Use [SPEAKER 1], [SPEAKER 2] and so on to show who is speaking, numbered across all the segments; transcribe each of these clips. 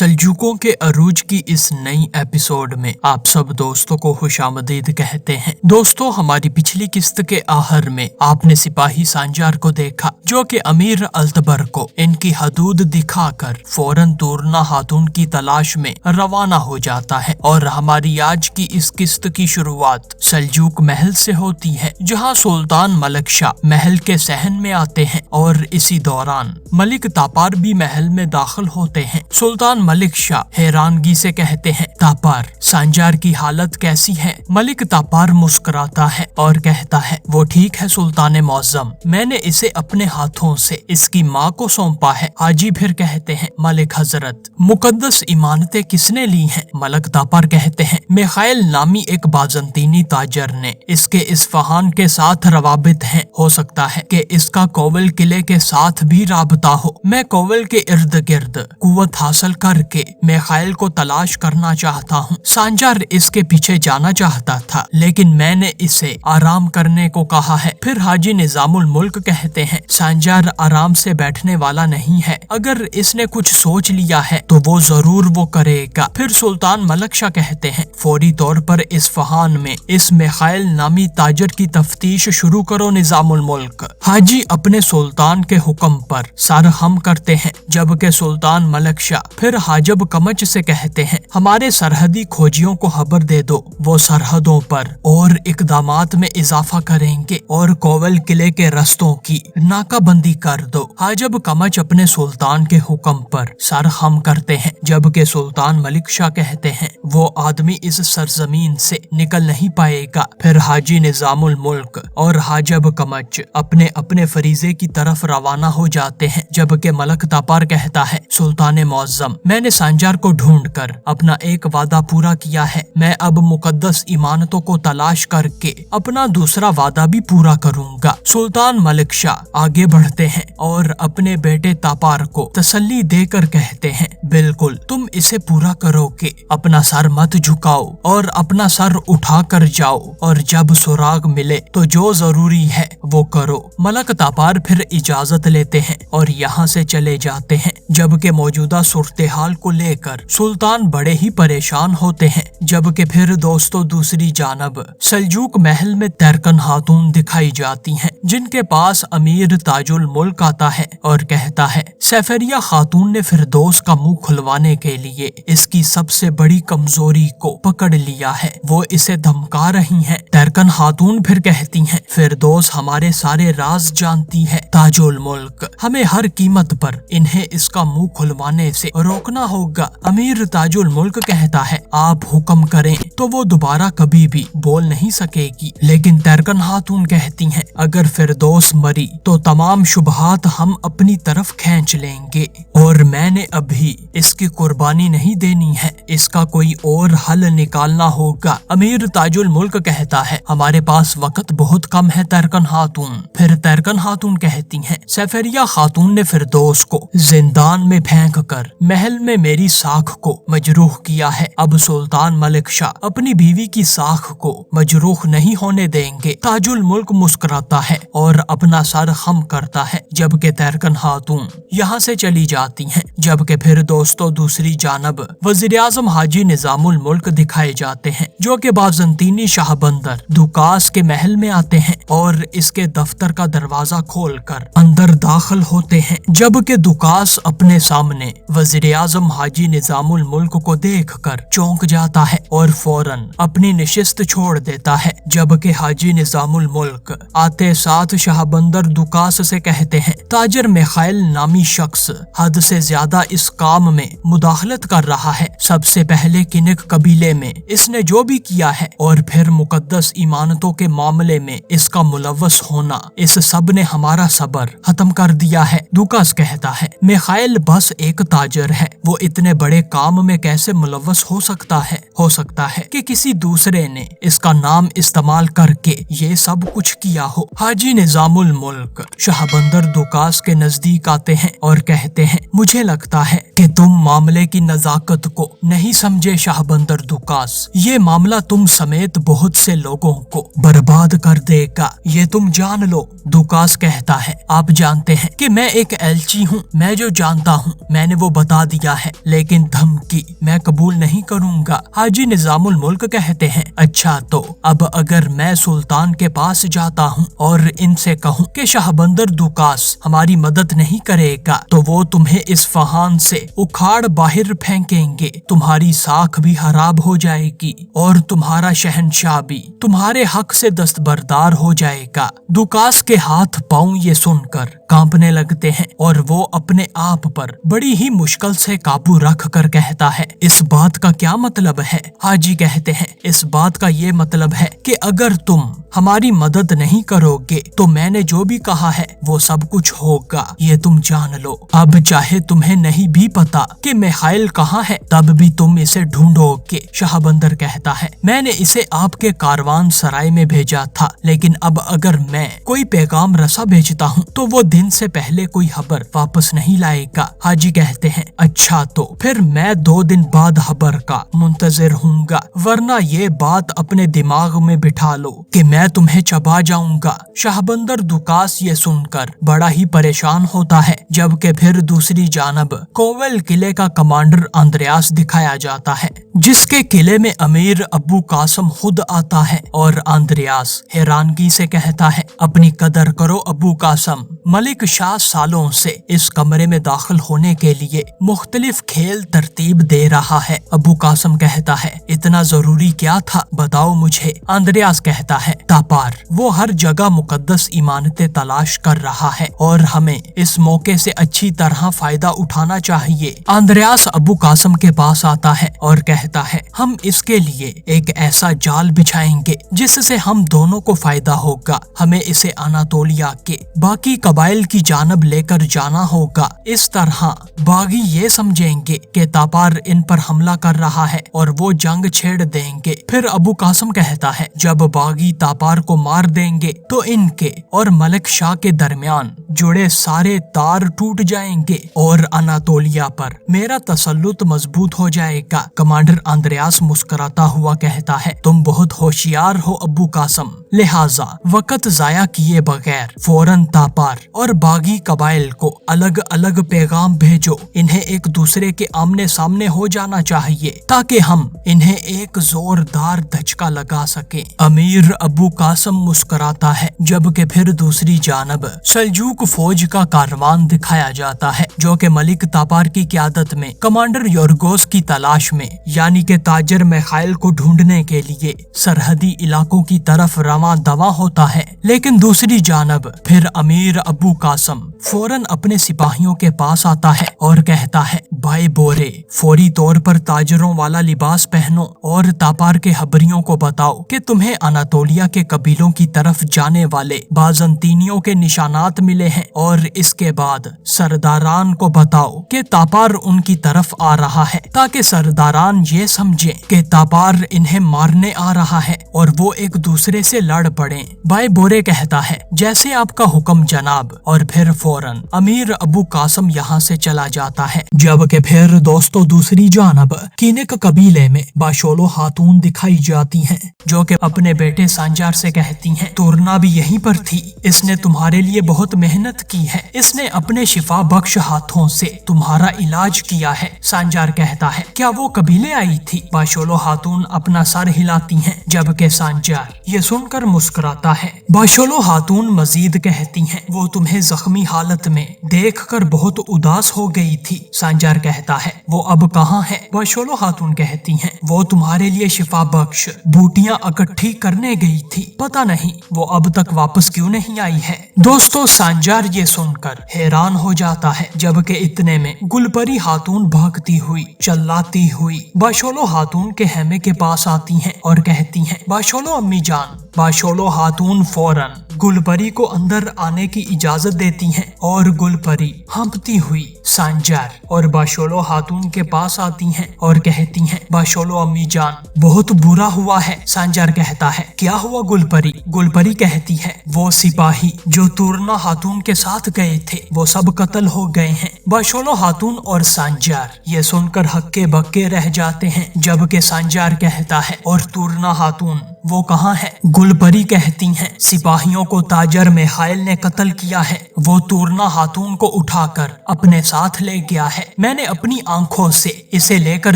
[SPEAKER 1] सल्जूकों के अरूज की इस नई एपिसोड में आप सब दोस्तों को खुशामदीद कहते हैं। दोस्तों, हमारी पिछली किस्त के आखिर में आपने सिपाही सांजार को देखा जो कि अमीर अल्तबर को इनकी हदूद दिखाकर फौरन दूरना खातून की तलाश में रवाना हो जाता है। और हमारी आज की इस किस्त की शुरुआत सल्जूक महल से होती है, जहां सुल्तान मलिक शाह महल के सहन में आते हैं और इसी दौरान मलिक तापार भी महल में दाखिल होते हैं। सुल्तान मलिक शाह हैरानगी से कहते हैं, तापार, सांजार की हालत कैसी है? मलिक तापार मुस्कुराता है और कहता है, वो ठीक है सुल्तान मुअज्जम, मैंने इसे अपने हाथों से इसकी माँ को सौंपा है। हाजी फिर कहते हैं, मलिक हजरत, मुकद्दस इमानतें किसने ली हैं? मलिक तापार कहते हैं, मिखाइल नामी एक बाजंतीनी ताजर ने इसके इस्फहान के साथ रवाबित हैं। हो सकता है कि इसका कोवल किले के साथ भी राबता हो। मैं कोवल के इर्द गिर्द कुव्वत हासिल करके मिखाइल को तलाश करना चाहता हूँ। सांजार इसके पीछे जाना चाहता था, लेकिन मैंने इसे आराम करने को कहा है। फिर हाजी निजामुल मुल्क कहते हैं, सांजार आराम से बैठने वाला नहीं है, अगर इसने कुछ सोच लिया है तो वो जरूर वो करेगा। फिर सुल्तान मलिक शाह कहते हैं, फौरी तौर पर इस्फहान में इस मिखाइल नामी ताजर की तफ्तीश शुरू करो निजामुल मुल्क। हाजी अपने सुल्तान के हुक्म पर सर हम करते हैं, जबकि सुल्तान मलिक शाह फिर हाजब कमच से कहते हैं, हमारे सरहदी खोजियों को खबर दे दो, वो सरहदों पर और इकदामात में इजाफा करेंगे और कोवल किले के रस्तों की नाकाबंदी कर दो। हाजब कमच अपने सुल्तान के हुक्म पर सर हम करते हैं, जबकि सुल्तान मलिक शाह कहते हैं, वो आदमी इस सरजमीन से निकल नहीं पाएगा। फिर हाजी निजामुल मुल्क और हाजब कमच अपने अपने फरीजे की तरफ रवाना हो जाते हैं, जबकि मलिक तापार कहता है, सुल्तान मुअज्जम, मैंने सांजार को ढूंढकर अपना एक वादा पूरा किया है। मैं अब मुकद्दस इमानतों को तलाश करके अपना दूसरा वादा भी पूरा करूंगा। सुल्तान मलिक शाह आगे बढ़ते हैं और अपने बेटे तापार को तसल्ली देकर कहते हैं, बिल्कुल तुम इसे पूरा करोगे, अपना सर मत झुकाओ और अपना सर उठा कर जाओ, और जब सुराग मिले तो जो जरूरी है वो करो। मलिक तापार फिर इजाजत लेते हैं और यहाँ से चले जाते हैं, जबकि मौजूदा सूरत हाल को लेकर सुल्तान बड़े ही परेशान होते हैं। जबकि फिर दोस्तों दूसरी जानब सल्जूक महल में तैरकन खातून दिखाई जाती हैं, जिनके पास अमीर ताजुल मुल्क आता है और कहता है, सैफरिया खातून ने फिरदौस का मुंह खुलवाने के लिए इसकी सबसे बड़ी कमजोरी को पकड़ लिया है, वो इसे धमका रही हैं। तैरकन खातून फिर कहती हैं, फिरदौस हमारे सारे राज जानती है, ताजुल मुल्क, हमें हर कीमत पर इन्हें इसका मुंह खुलवाने से रोकना होगा। अमीर ताजुल मुल्क कहता है, आप हुक्म करें तो वो दोबारा कभी भी बोल नहीं सकेगी। लेकिन तैरकन खातून कहती हैं, अगर फिरदौस मरी तो तमाम शुबहात हम अपनी तरफ खींच लेंगे और मैंने अभी इसकी कुर्बानी नहीं देनी है, इसका कोई और हल निकालना होगा। अमीर ताजुल मुल्क कहता है, हमारे पास वक्त बहुत कम है तैरकन खातून। फिर तैरकन खातून कहती हैं, सैफरिया खातून ने फिरदौस को जिंदान में फेंक कर महल में मेरी साख को मजरूह किया है। अब सुल्तान मलिक शाह अपनी बीवी की साख को मजरूह नहीं होने देंगे। ताजुल मुल्क मुस्कुराता है और अपना सर खम करता है, जबकि तैरकन खातून यहाँ से चली जाती हैं। जबकि फिर दोस्तों दूसरी जानब वजीर आजम हाजी निजामुल मुल्क दिखाए जाते हैं, जो कि बाजंतीनी शाहबंदर दुकास के महल में आते हैं और इसके दफ्तर का दरवाजा खोलकर अंदर दाखिल होते हैं। जबकि दुकास अपने सामने वजीर आजम हाजी निजामुल मुल्क को देखकर चौंक जाता है और फौरन अपनी निशिस्त छोड़ देता है। जबकि हाजी निजामुल मुल्क आते साथ शाहबंदर दुकास से कहते हैं, ताजर मिखाइल नामी शख्स हद से ज्यादा इस काम में मुदाखलत कर रहा है। सबसे पहले किनिक कबीले में इसने जो भी किया है और फिर मुकद्दस इमानतों के मामले में इसका मुलव्वस होना, इस सब ने हमारा सब्र खत्म कर दिया है। दुकास कहता है, मिखाइल बस एक ताजर है, वो इतने बड़े काम में कैसे मुलव्वस हो सकता है? हो सकता है कि किसी दूसरे ने इसका नाम इस्तेमाल करके ये सब कुछ किया हो। हाजी निजामुल मुल्क शाहबंदर दुकास के नजदीक आते हैं और कहते हैं, मुझे लगता है کہ تم معاملے کی نزاکت کو نہیں سمجھے شاہ بندر دوکاس، یہ معاملہ تم سمیت بہت سے لوگوں کو برباد کر دے گا، یہ تم جان لو۔ دوکاس کہتا ہے آپ جانتے ہیں کہ میں ایک ایلچی ہوں، میں جو جانتا ہوں میں نے وہ بتا دیا ہے، لیکن دھمکی میں قبول نہیں کروں گا۔ حاجی نظام الملک کہتے ہیں اچھا تو اب اگر میں سلطان کے پاس جاتا ہوں اور ان سے کہوں کہ شاہ بندر دوکاس ہماری مدد نہیں کرے گا تو وہ تمہیں اصفہان سے اکھاڑ باہر پھینکیں گے، تمہاری ساکھ بھی خراب ہو جائے گی اور تمہارا شہنشاہ بھی تمہارے حق سے دستبردار ہو جائے گا۔ دوکاس کے ہاتھ پاؤں یہ سن کر کانپنے لگتے ہیں اور وہ اپنے آپ پر بڑی ہی مشکل سے قابو رکھ کر کہتا ہے اس بات کا کیا مطلب ہے؟ حاجی کہتے ہیں اس بات کا یہ مطلب ہے کہ اگر تم ہماری مدد نہیں کرو گے تو میں نے جو بھی کہا ہے وہ سب کچھ ہوگا، یہ تم جان لو۔ اب چاہے تمہیں نہیں بھی پتا کہ میخائیل کہاں ہے تب بھی تم اسے ڈھونڈو گے۔ شاہ بندر کہتا ہے میں نے اسے آپ کے کاروان سرائے میں بھیجا تھا، لیکن اب اگر میں کوئی پیغام رسا بھیجتا ہوں تو وہ دن سے پہلے کوئی خبر واپس نہیں لائے گا۔ حاجی کہتے ہیں اچھا تو پھر میں 2 دن بعد خبر کا منتظر ہوں گا، ورنہ یہ بات اپنے دماغ میں بٹھا لو کہ میں تمہیں چبا جاؤں گا۔ شاہ بندر دوکاس یہ سن کر بڑا ہی پریشان ہوتا ہے، جبکہ پھر دوسری جانب کوول قلعے کا کمانڈر اندریاس دکھایا جاتا ہے، جس کے قلعے میں امیر ابو قاسم خود آتا ہے اور اندریاس حیرانگی سے کہتا ہے اپنی قدر کرو ابو قاسم، ملک شاہ سالوں سے اس کمرے میں داخل ہونے کے لیے مختلف کھیل ترتیب دے رہا ہے۔ ابو قاسم کہتا ہے اتنا ضروری کیا تھا بتاؤ مجھے۔ اندریاس کہتا ہے تاپار وہ ہر جگہ مقدس امانتیں تلاش کر رہا ہے اور ہمیں اس موقع سے اچھی طرح فائدہ اٹھانا چاہیے۔ اندریاس ابو قاسم کے پاس آتا ہے اور کہتا ہے ہم اس کے لیے ایک ایسا جال بچھائیں گے جس سے ہم دونوں کو فائدہ ہوگا، ہمیں اسے اناتولیا کے باقی قبائل کی جانب لے کر جانا ہوگا، اس طرح باغی یہ سمجھیں گے کہ تاپار ان پر حملہ کر رہا ہے اور وہ جنگ چھیڑ دیں گے۔ پھر ابو قاسم کہتا ہے جب باغی تاپار کو مار دیں گے تو ان کے اور ملک شاہ کے درمیان جڑے سارے تار ٹوٹ جائیں گے اور اناتولیا پر میرا تسلط مضبوط ہو جائے گا۔ کمانڈر اندریاس مسکراتا ہوا کہتا ہے تم بہت ہوشیار ہو ابو قاسم، لہٰذا وقت ضائع کیے بغیر فوراً تاپار اور باغی قبائل کو الگ الگ پیغام بھیجو، انہیں ایک دوسرے کے آمنے سامنے ہو جانا چاہیے تاکہ ہم انہیں ایک زوردار دھچکا لگا سکیں۔ امیر ابو قاسم مسکراتا ہے، جبکہ پھر دوسری جانب سلجوق فوج کا کاروان دکھایا جاتا ہے جو کہ ملک تاپار کی قیادت میں کمانڈر یورگوس کی تلاش میں یعنی کہ تاجر میخائیل کو ڈھونڈنے کے لیے سرحدی علاقوں کی طرف رواں دواں ہوتا ہے۔ لیکن دوسری جانب پھر امیر ابو قاسم فوراً اپنے سپاہیوں کے پاس آتا ہے اور کہتا ہے بھائی بورے فوری طور پر تاجروں والا لباس پہنو اور تاپار کے خبریوں کو بتاؤ کہ تمہیں اناتولیا کے قبیلوں کی طرف جانے والے بازنطینیوں کے نشانات ملے ہیں، اور اس کے بعد سرداران کو بتاؤ کہ تاپار ان کی طرف آ رہا ہے تاکہ سرداران یہ سمجھیں کہ تاپار انہیں مارنے آ رہا ہے اور وہ ایک دوسرے سے لڑ پڑیں۔ بھائی بورے کہتا ہے جیسے آپ کا حکم جناب، اور پھر فوراً امیر ابو قاسم یہاں سے چلا جاتا ہے۔ جبکہ پھر دوستو دوسری جانب کینک قبیلے میں باشولو خاتون دکھائی جاتی ہیں جو کہ اپنے بیٹے سانجار سے کہتی ہیں تورنا بھی یہیں پر تھی، اس نے تمہارے لیے بہت محنت کی ہے، اس نے اپنے شفا بخش ہاتھوں سے تمہارا علاج کیا ہے۔ سانجار کہتا ہے کیا وہ قبیلے آئی تھی؟ باشولو خاتون اپنا سر ہلاتی ہیں، جبکہ سانجار یہ سن کر مسکراتا ہے۔ باشولو خاتون مزید کہتی ہیں وہ تمہیں زخمی حالت میں دیکھ کر بہت اداس ہو گئی تھی۔ سانجار کہتا ہے وہ اب کہاں ہے؟ باشولو خاتون کہتی ہیں وہ تمہارے لیے شفا بخش بوٹیاں اکٹھی کرنے گئی تھی، پتہ نہیں وہ اب تک واپس کیوں نہیں آئی ہے۔ دوستو سانجار یہ سن کر حیران ہو جاتا ہے، جبکہ اتنے میں گلپری خاتون بھاگتی ہوئی چلاتی ہوئی باشولو خاتون کے خیمے کے پاس آتی ہیں اور کہتی ہیں باشولو امی جان बाशोलो खातून फौरन गुलपरी को अंदर आने की इजाजत देती हैं और गुलपरी हाँफती हुई सांजार और बाशोलो खातून के पास आती हैं और कहती हैं, बाशोलो अम्मी जान, बहुत बुरा हुआ है। सांजार कहता है, क्या हुआ गुलपरी? गुलपरी कहती है, वो सिपाही जो तुरना खातून के साथ गए थे वो सब कत्ल हो गए हैं। बाशोलो खातून और सांजार ये सुनकर हक्के बक्के रह जाते हैं, जबकि सांजार कहता है, और तुरना खातून वो कहाँ है? गुलपरी कहती हैं, सिपाहियों को ताजर मिखाइल ने कत्ल किया है। वो तुरना खातून को उठाकर अपने साथ ले गया है। मैंने अपनी आंखों से इसे लेकर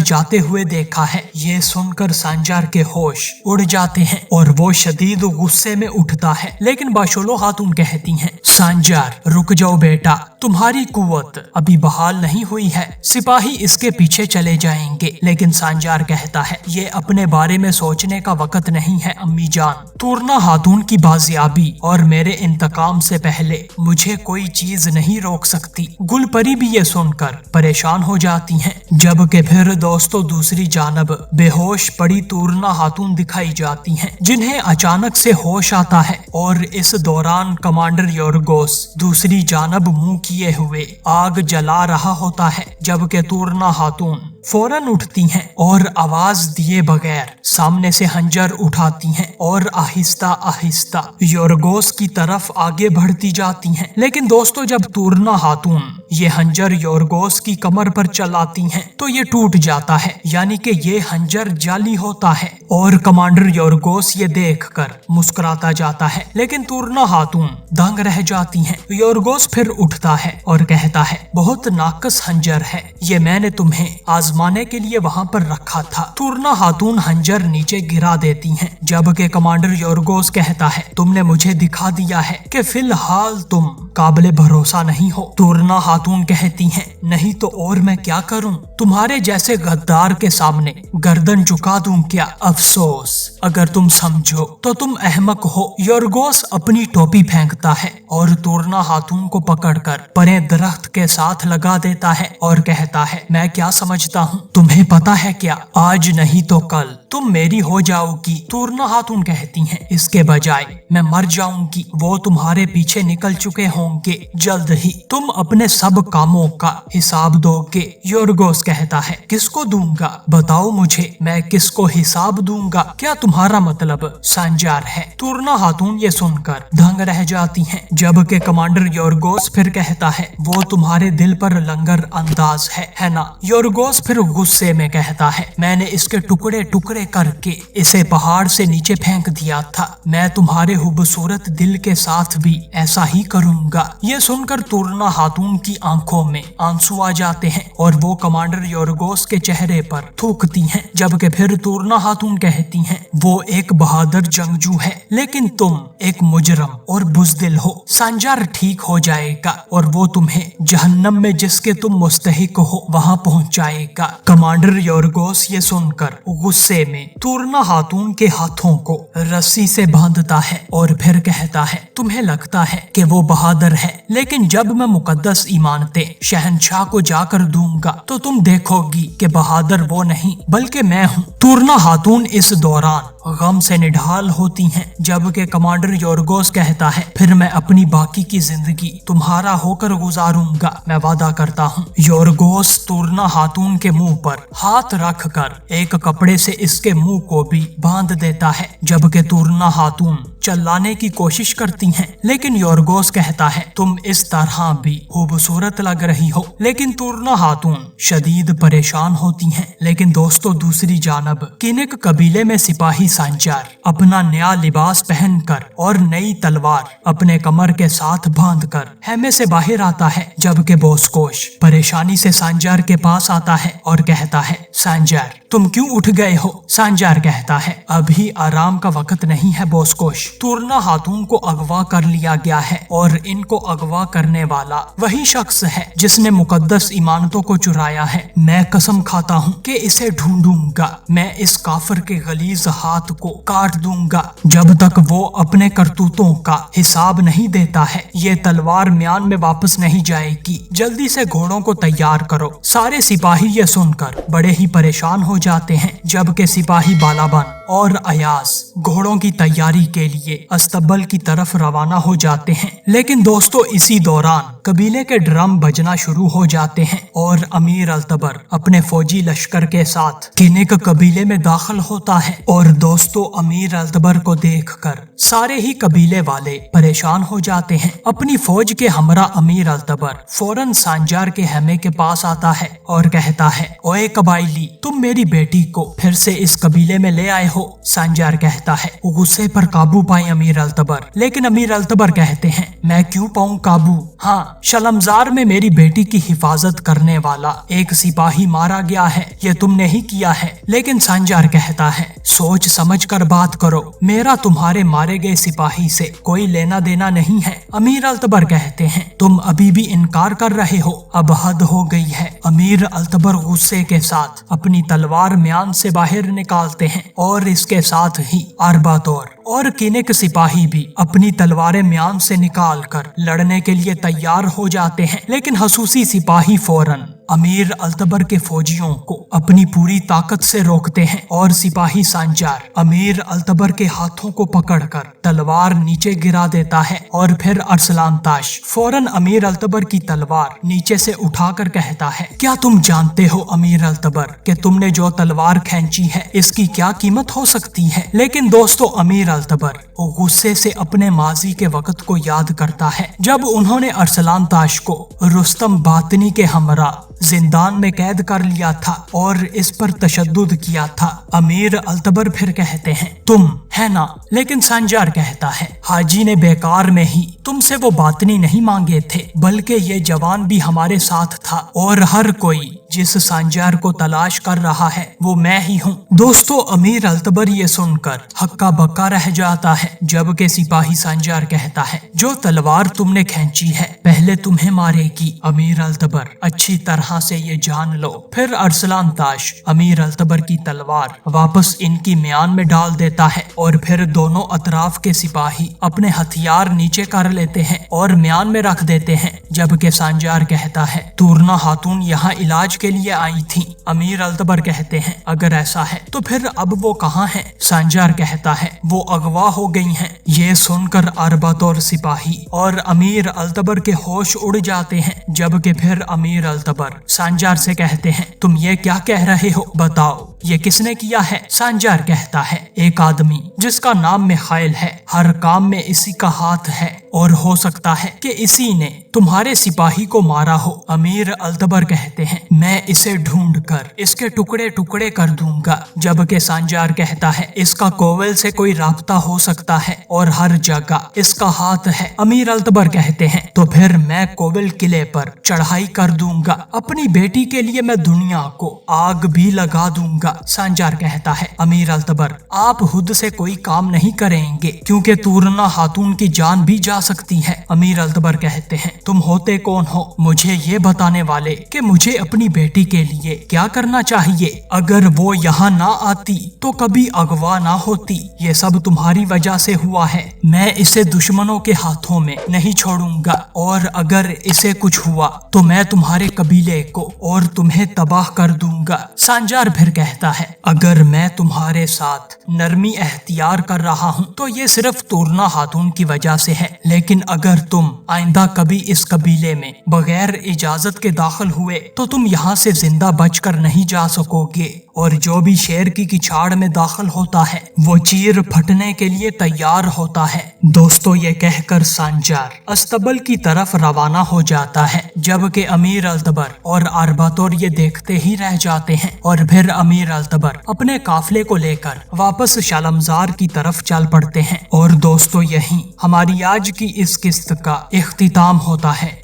[SPEAKER 1] जाते हुए देखा है। ये सुनकर सांजार के होश उड़ जाते हैं और वो शदीद गुस्से में उठता है। लेकिन बाशोलो खातून कहती हैं, सांजार रुक जाओ बेटा, तुम्हारी कुव्वत अभी बहाल नहीं हुई है, सिपाही इसके पीछे चले जाएंगे। लेकिन सांजार कहता है, ये अपने बारे में सोचने का वक्त नहीं है अम्मी जान। तुरना खातून की बाजियाबी और मेरे इंतकाम से पहले मुझे कोई चीज नहीं रोक सकती। गुलपरी भी ये सुनकर परेशान हो जाती हैं। जबकि फिर दोस्तों दूसरी जानब बेहोश पड़ी तुरना खातून दिखाई जाती हैं, जिन्हें अचानक से होश आता है और इस दौरान कमांडर योरगोस दूसरी जानब मुंह किए हुए आग जला रहा होता है। जबकि तुरना खातून फौरन उठती हैं और आवाज दिए बगैर सामने से खंजर उठाती हैं और आहिस्ता आहिस्ता योरगोस की तरफ आगे बढ़ती जाती हैं। लेकिन दोस्तों जब तुरना खातून ये खंजर योरगोस की कमर पर चलाती हैं तो ये टूट जाता है, यानी कि ये खंजर जाली होता है और कमांडर योरगोस ये देखकर मुस्कुराता जाता है। लेकिन तुरना खातून दंग रह जाती हैं। योरगोस फिर उठता है और कहता है, बहुत नाकस खंजर है, ये मैंने तुम्हें आजमाने के लिए वहाँ पर रखा था। तुरना खातून खंजर नीचे गिरा देती हैं, जबकि कमांडर योरगोस कहता है, तुमने मुझे दिखा दिया है कि फिलहाल तुम काबिले भरोसा नहीं हो। तुरना खातून कहती हैं, नहीं तो और मैं क्या करूं? तुम्हारे जैसे गद्दार के सामने गर्दन झुका दूं क्या? अफसोस, अगर तुम समझो तो तुम अहमक हो। योरगोस अपनी टोपी फेंकता है और तुरना खातून को पकड़कर परे दरख्त के साथ लगा देता है और कहता है, मैं क्या समझता हूँ, तुम्हें पता है क्या, आज नहीं तो कल तुम मेरी हो जाओगी। तुरना खातून कहती हैं, इसके बजाय मैं मर जाऊंगी। वो तुम्हारे पीछे निकल चुके होंगे, जल्द ही तुम अपने सब कामों का हिसाब दोगे। योरगोस कहता है, किसको दूंगा? बताओ मुझे, मैं किसको हिसाब दूंगा? क्या तुम्हारा मतलब सांजार है? तुरना खातून ये सुनकर दंग रह जाती हैं, जबकि कमांडर योरगोस फिर कहता है, वो तुम्हारे दिल पर लंगर अंदाज है ना? योरगोस फिर गुस्से में कहता है, मैंने इसके टुकड़े टुकड़े करके इसे पहाड़ से नीचे फेंक दिया था। मैं तुम्हारे खूबसूरत दिल के साथ भी ऐसा ही करूंगा। ये सुनकर तुरना खातून की आंखों में आंसू आ जाते हैं और वो कमांडर योरगोस के चेहरे पर थूकती हैं। जबकि फिर तुरना खातून कहती हैं, वो एक बहादुर जंगजू है, लेकिन तुम एक मुजरम और बुज़दिल हो। सांजार ठीक हो जाएगा और वो तुम्हें जहन्नम में जिसके तुम मुस्तहिक हो वहाँ पहुँचाएगा। कमांडर योरगोस ये सुनकर गुस्से में तुरना खातून के हाथों को रस्सी से बांधता है और फिर कहता है, तुम्हें लगता है कि वो बहादुर है, लेकिन जब मैं मुकद्दस ईमानते शहनशाह को जाकर दूंगा तो तुम देखोगी कि बहादुर वो नहीं बल्कि मैं हूँ। तुरना खातून इस दौरान गम से निढाल होती हैं, जबकि कमांडर योरगोस कहता है, फिर मैं अपनी बाकी की जिंदगी तुम्हारा होकर गुजारूंगा, मैं वादा करता हूँ। योरगोस तुरना खातून के मुंह पर हाथ रखकर एक कपड़े से इसके मुंह को भी बांध देता है, जबकि तुरना खातून चिल्लाने की कोशिश करती हैं, लेकिन योरगोस कहता है, तुम इस तरह भी खूबसूरत लग रही हो। लेकिन तुरना खातून शदीद परेशान होती हैं। लेकिन दोस्तों दूसरी जानब किनिक कबीले में सिपाही सांजार अपना नया लिबास पहनकर और नई तलवार अपने कमर के साथ बांधकर खेमे से बाहर आता है, जबकि बोसकोश परेशानी से सांजार के पास आता है और कहता है, सांजार तुम क्यों उठ गए हो? सांजार कहता है, अभी आराम का वक्त नहीं है बोसकोश। तुरना खातून को अगवा कर लिया गया है और इनको अगवा करने वाला वही शख्स है जिसने मुकद्दस इमानतों को चुराया है। मैं कसम खाता हूँ कि इसे ढूंढूंगा, मैं इस काफिर के गलीज हाथ को काट दूंगा जब तक वो अपने करतूतों का हिसाब नहीं देता है। ये तलवार म्यान में वापस नहीं जाएगी, जल्दी से घोड़ों को तैयार करो। सारे सिपाही ये सुनकर बड़े ही परेशान हो जाते हैं, जबकि सिपाही बालाबन اور ایاز گھوڑوں کی تیاری کے لیے استبل کی طرف روانہ ہو جاتے ہیں، لیکن دوستو اسی دوران قبیلے کے ڈرم بجنا شروع ہو جاتے ہیں اور امیر التبر اپنے فوجی لشکر کے ساتھ کنک قبیلے میں داخل ہوتا ہے۔ اور دوستو امیر التبر کو دیکھ کر سارے ہی قبیلے والے پریشان ہو جاتے ہیں۔ اپنی فوج کے ہمراہ امیر التبر فوراً سانجار کے خیمے کے پاس آتا ہے اور کہتا ہے، اوے قبائلی، تم میری بیٹی کو پھر سے اس قبیلے میں لے آئے ہو۔ سانجار کہتا ہے، غصے پر قابو پائیں امیر التبر، لیکن امیر التبر کہتے ہیں، میں کیوں پاؤں قابو؟ ہاں، شلمزار میں میری بیٹی کی حفاظت کرنے والا ایک سپاہی مارا گیا ہے، یہ تم نے ہی کیا ہے۔ لیکن سانجار کہتا ہے، سوچ سمجھ کر بات کرو، میرا تمہارے مارے گئے سپاہی سے کوئی لینا دینا نہیں ہے۔ امیر التبر کہتے ہیں، تم ابھی بھی انکار کر رہے ہو، اب حد ہو گئی ہے۔ امیر التبر غصے کے ساتھ اپنی تلوار میان سے باہر نکالتے ہیں اور اس کے ساتھ ہی ارباتور اور کنک سپاہی بھی اپنی تلواریں میان سے نکال کر لڑنے کے لیے تیار ہو جاتے ہیں، لیکن حسوسی سپاہی فوراً امیر التبر کے فوجیوں کو اپنی پوری طاقت سے روکتے ہیں اور سپاہی سانجار امیر التبر کے ہاتھوں کو پکڑ کر تلوار نیچے گرا دیتا ہے اور پھر ارسلان تاش فوراً امیر التبر کی تلوار نیچے سے اٹھا کر کہتا ہے، کیا تم جانتے ہو امیر التبر کہ تم نے جو تلوار کھینچی ہے اس کی کیا قیمت ہو سکتی ہے؟ لیکن دوستو امیر التبر غصے سے اپنے ماضی کے وقت کو یاد کرتا ہے جب انہوں نے ارسلان تاش کو رستم باطنی کے ہمراہ زندان میں قید کر لیا تھا اور اس پر تشدد کیا تھا۔ امیر التبر پھر کہتے ہیں، تم ہے نا؟ لیکن سانجار کہتا ہے، حاجی نے بیکار میں ہی تم سے وہ باطنی نہیں مانگے تھے، بلکہ یہ جوان بھی ہمارے ساتھ تھا اور ہر کوئی جس سانجار کو تلاش کر رہا ہے وہ میں ہی ہوں۔ دوستو امیر التبر یہ سن کر ہکا بکا رہ جاتا ہے، جبکہ سپاہی سانجار کہتا ہے، جو تلوار تم نے کھینچی ہے پہلے تمہیں مارے گی امیر التبر، اچھی طرح سے یہ جان لو۔ پھر ارسلان تاش امیر التبر کی تلوار واپس ان کی میان میں ڈال دیتا ہے اور پھر دونوں اطراف کے سپاہی اپنے ہتھیار نیچے کر لیتے ہیں اور میان میں رکھ دیتے ہیں، جبکہ سانجار کہتا ہے، تورنا خاتون یہاں علاج کے لیے آئی تھی۔ امیر التبر کہتے ہیں، اگر ایسا ہے تو پھر اب وہ کہاں ہیں؟ سانجار کہتا ہے، وہ اغوا ہو گئی ہیں۔ یہ سن کر ارباتور سپاہی اور امیر التبر کے ہوش اڑ جاتے ہیں، جبکہ پھر امیر التبر سانجار سے کہتے ہیں، تم یہ کیا کہہ رہے ہو؟ بتاؤ یہ کس نے کیا ہے؟ سانجار کہتا ہے، ایک آدمی جس کا نام میخائیل ہے، ہر کام میں اسی کا ہاتھ ہے اور ہو سکتا ہے کہ اسی نے تمہارے سپاہی کو مارا ہو۔ امیر التبر کہتے ہیں، میں اسے ڈھونڈ کر اس کے ٹکڑے ٹکڑے کر دوں گا، جبکہ سانجار کہتا ہے، اس کا کوول سے کوئی رابطہ ہو سکتا ہے اور ہر جگہ اس کا ہاتھ ہے۔ امیر التبر کہتے ہیں، تو پھر میں کوول قلعے پر چڑھائی کر دوں گا، اپنی بیٹی کے لیے میں دنیا کو آگ بھی لگا دوں گا۔ سانجار کہتا ہے، امیر التبر آپ خود سے کوئی کام نہیں کریں گے کیونکہ تورنا خاتون کی جان بھی جا سکتی ہے۔ امیر التبر کہتے ہیں، تم ہوتے کون ہو مجھے یہ بتانے والے کہ مجھے اپنی بیٹی کے لیے کیا کرنا چاہیے؟ اگر وہ یہاں نہ آتی تو کبھی اغوا نہ ہوتی، یہ سب تمہاری وجہ سے ہوا ہے۔ میں اسے دشمنوں کے ہاتھوں میں نہیں چھوڑوں گا اور اگر اسے کچھ ہوا تو میں تمہارے قبیلے کو اور تمہیں تباہ کر دوں گا۔ سانجار پھر کہتا ہے، اگر میں تمہارے ساتھ نرمی اختیار کر رہا ہوں تو یہ صرف تورنا خاتون کی وجہ سے ہے، لیکن اگر تم آئندہ کبھی اس قبیلے میں بغیر اجازت کے داخل ہوئے تو تم یہاں سے زندہ بچ کر نہیں جا سکو گے، اور جو بھی شیر کی کچھاڑ میں داخل ہوتا ہے وہ چیر پھٹنے کے لیے تیار ہوتا ہے۔ دوستو یہ کہہ کر سانجار استبل کی طرف روانہ ہو جاتا ہے، جبکہ امیر التبر اور ارباتور یہ دیکھتے ہی رہ جاتے ہیں اور پھر امیر التبر اپنے قافلے کو لے کر واپس شلمزار کی طرف چل پڑتے ہیں۔ اور دوستو یہی ہماری آج کی اس قسط کا اختتام ہوتا ہے۔